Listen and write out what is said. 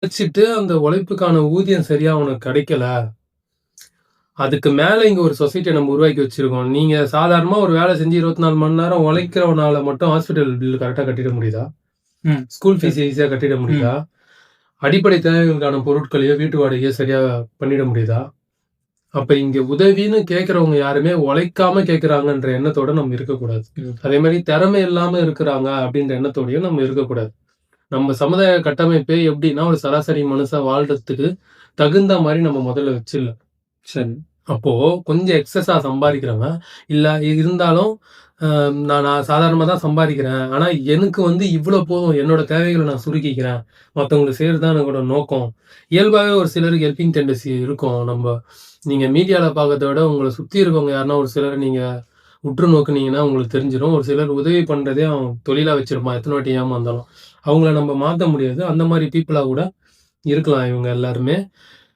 உழைச்சிட்டு அந்த உழைப்புக்கான ஊதியம் சரியா உனக்கு கிடைக்கல. அதுக்கு மேல இங்க ஒரு சொசைட்டிய நம்ம உருவாக்கி வச்சிருக்கோம். நீங்க சாதாரணமா ஒரு வேலை செஞ்சு 24 மணி நேரம் உழைக்கிறவனால மட்டும் ஹாஸ்பிட்டல் பில் கரெக்ட்டா கட்டிட முடியுதா? ஸ்கூல் ஃபீஸ் ஈஸியா கட்டிட முடியுதா? அடிப்படை தேவைகளுக்கான பொருட்களையோ, வீட்டு வாடகையோ சரியா பண்ணிட முடியுதா? அப்ப இங்க உதவின்னு கேட்கிறவங்க யாருமே உழைக்காம கேட்கிறாங்கன்ற எண்ணத்தோட நம்ம இருக்கக்கூடாது. அதே மாரி திறமை இல்லாம இருக்கிறாங்க அப்படின்ற எண்ணத்தோடயும் நம்ம இருக்கக்கூடாது. நம்ம சமுதாய கட்டமைப்பே எப்படின்னா, ஒரு சராசரி மனுஷன் வாழ்றதுக்கு தகுந்த மாரி நம்ம முதல்ல வச்சிடலாம். சரி. அப்போ கொஞ்சம் எக்ஸஸா சம்பாதிக்கிறவன், இல்ல இருந்தாலும் நான் சாதாரணமா தான் சம்பாதிக்கிறேன். ஆனா எனக்கு வந்து இவ்வளோ போதும். என்னோட தேவைகள நான் சுருக்கிக்கிறேன். மத்தவங்களுக்கு செய்றது தான் என்னோட நோக்கம். இயல்பாவே ஒரு சிலருக்கு ஹெல்பிங் டெண்டன்சி இருக்கும். நீங்க மீடியால பார்க்கறத விட உங்கள சுத்தி இருக்கவங்க யாருன்னா ஒரு சிலர நீங்க உற்று நோக்குனீங்கன்னா உங்களுக்கு தெரிஞ்சிரும். ஒரு சிலர் உதவி பண்றதே அவன் தொழிலா வச்சிருப்பான். எத்தன வாட்டி ஏமாந்தாலும். அவங்கள நம்ம மாத்த முடியாது. அந்த மாரி பீப்பிளா கூட இருக்கலாம் இவங்க எல்லாருமே.